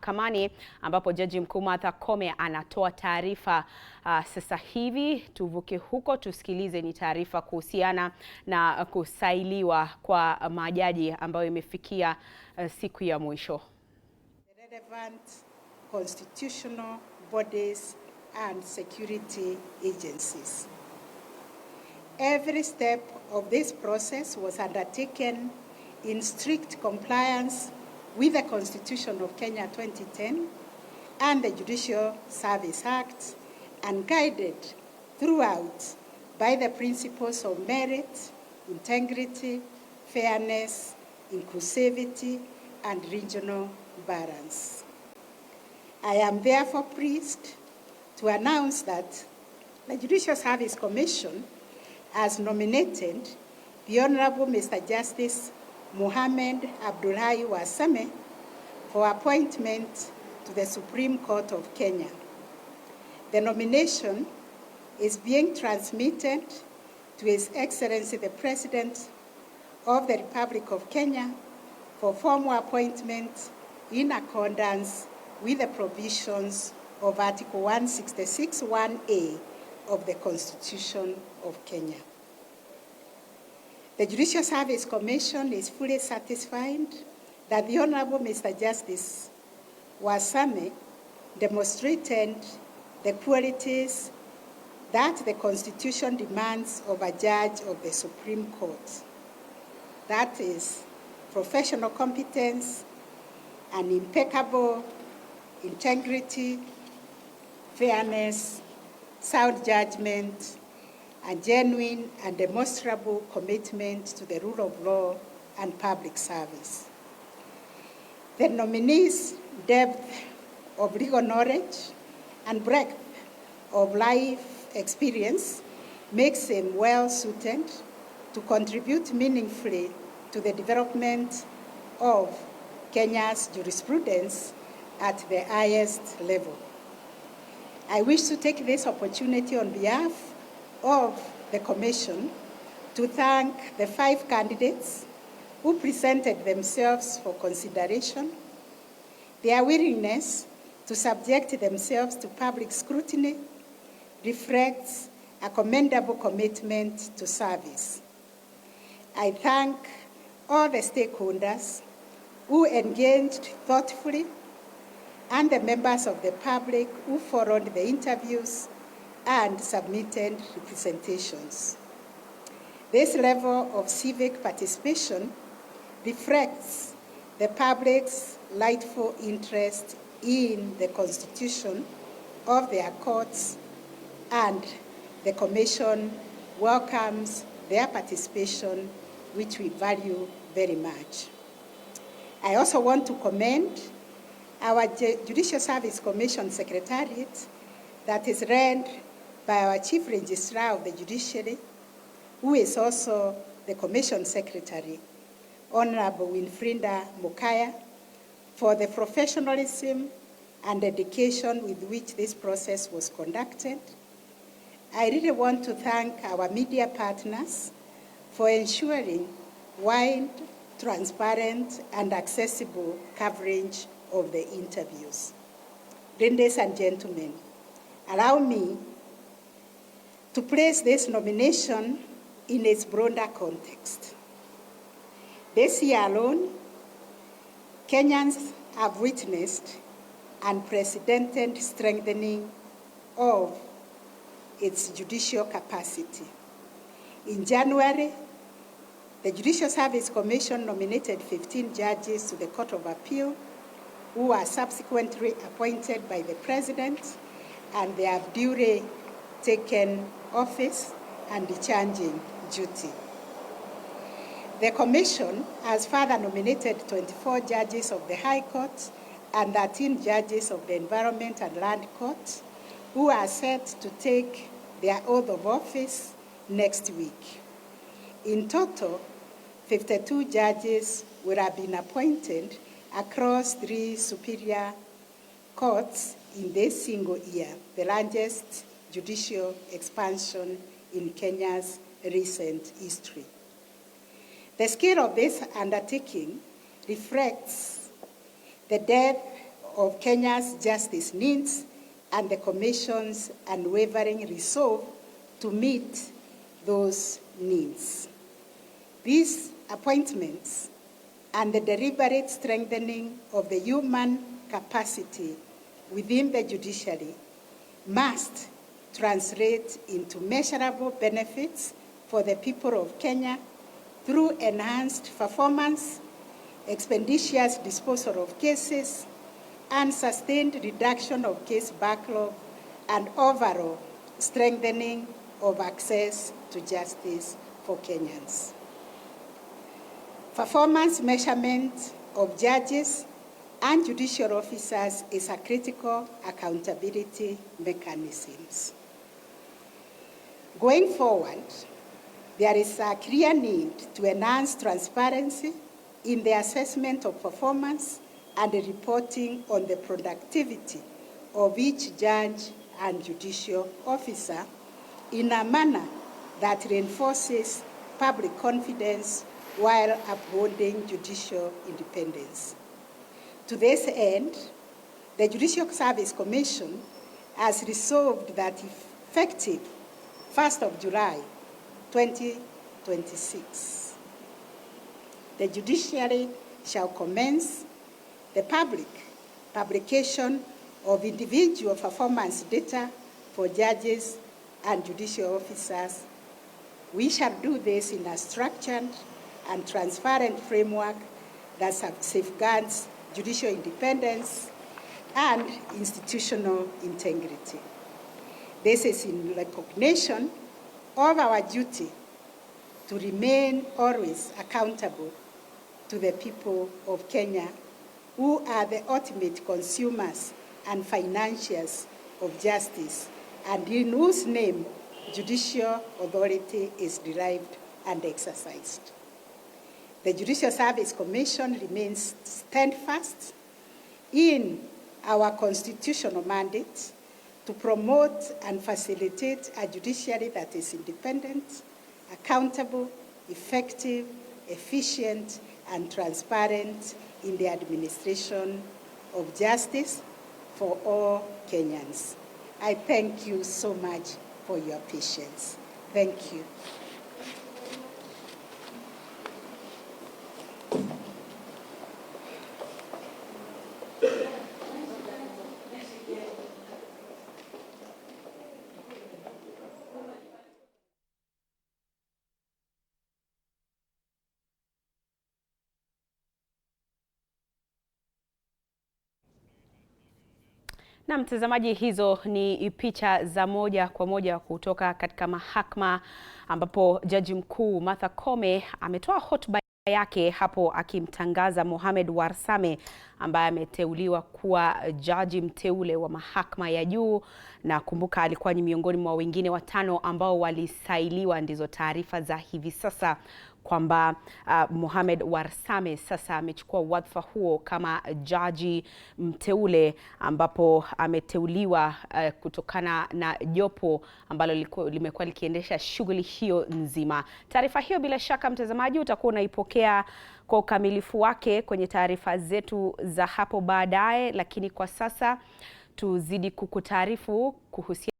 Mahakamani ambapo Jaji Mkuu Martha Koome anatoa taarifa sasa hivi. Tuvuke huko tusikilize ni taarifa kuhusiana na kusailiwa kwa majaji ambayo imefikia siku ya mwisho. The relevant constitutional bodies and security agencies. Every step of this process was undertaken in strict compliance with the Constitution of Kenya 2010 and the Judicial Service Act, and guided throughout by the principles of merit, integrity, fairness, inclusivity, and regional balance. I am therefore pleased to announce that the Judicial Service Commission has nominated the Honorable Mr. Justice Mohammed Warsame for appointment to the Supreme Court of Kenya. The nomination is being transmitted to His Excellency the President of the Republic of Kenya for formal appointment in accordance with the provisions of Article 166(1)(a) of the Constitution of Kenya. The Judicial Service Commission is fully satisfied that the Honorable Mr. Justice Warsame demonstrated the qualities that the Constitution demands of a judge of the Supreme Court. That is, professional competence, and impeccable integrity, fairness, sound judgment, and genuine and demonstrable commitment to the rule of law and public service. The nominee's depth of legal knowledge and breadth of life experience makes him well suited to contribute meaningfully to the development of Kenya's jurisprudence at the highest level. I wish to take this opportunity on behalf of the Commission to thank the 5 candidates who presented themselves for consideration. Their willingness to subject themselves to public scrutiny reflects a commendable commitment to service. I thank all the stakeholders who engaged thoughtfully and the members of the public who followed the interviews and submitted representations. This level of civic participation reflects the public's rightful interest in the constitution of their courts, and the Commission welcomes their participation, which we value very much. I also want to commend our Judicial Service Commission Secretariat that is led by our Chief Registrar of the Judiciary, who is also the Commission Secretary, Honorable Winfrida Mukaya, for the professionalism and dedication with which this process was conducted. I really want to thank our media partners for ensuring wide, transparent, and accessible coverage of the interviews. Ladies and gentlemen, allow me to place this nomination in its broader context. This year alone, Kenyans have witnessed unprecedented strengthening of its judicial capacity. In January, the Judicial Service Commission nominated 15 judges to the Court of Appeal, who were subsequently appointed by the President, and they have duly taken office and discharging duty. The Commission has further nominated 24 judges of the High Court and 13 judges of the Environment and Land Court, who are set to take their oath of office next week. In total, 52 judges will have been appointed across 3 superior courts in this single year, the largest judicial expansion in Kenya's recent history. The scale of this undertaking reflects the depth of Kenya's justice needs and the Commission's unwavering resolve to meet those needs. These appointments and the deliberate strengthening of the human capacity within the judiciary must translate into measurable benefits for the people of Kenya through enhanced performance, expeditious disposal of cases, and sustained reduction of case backlog, and overall strengthening of access to justice for Kenyans. Performance measurement of judges and judicial officers is a critical accountability mechanism. Going forward, there is a clear need to enhance transparency in the assessment of performance and the reporting on the productivity of each judge and judicial officer in a manner that reinforces public confidence while upholding judicial independence. To this end, the Judicial Service Commission has resolved that effective 1st of July 2026, the judiciary shall commence the publication of individual performance data for judges and judicial officers. We shall do this in a structured and transparent framework that safeguards judicial independence and institutional integrity. This is in recognition of our duty to remain always accountable to the people of Kenya, who are the ultimate consumers and financiers of justice, and in whose name judicial authority is derived and exercised. The Judicial Service Commission remains steadfast in our constitutional mandate to promote and facilitate a judiciary that is independent, accountable, effective, efficient, and transparent in the administration of justice for all Kenyans. I thank you so much for your patience. Thank you. Na mtazamaji, hizo ni picha za moja kwa moja kutoka katika mahakama ambapo Jaji Mkuu Martha Koome ametoa hotuba yake hapo akimtangaza Mohammed Warsame ambaye ameteuliwa kuwa jaji mteule wa mahakama ya juu, na kumbuka alikuwa ni miongoni mwa wengine watano ambao walisailiwa. Ndizo taarifa za hivi sasa kwamba Mohammed Warsame sasa amechukua wadhifa huo kama jaji mteule, ambapo ameteuliwa kutokana na jopo ambalo limekuwa likiendesha shughuli hiyo nzima. Taarifa hiyo bila shaka mtazamaji utakuwa unaipokea kwa ukamilifu wake kwenye taarifa zetu za hapo baadaye, lakini kwa sasa tuzidi kukutaarifu kuhusiana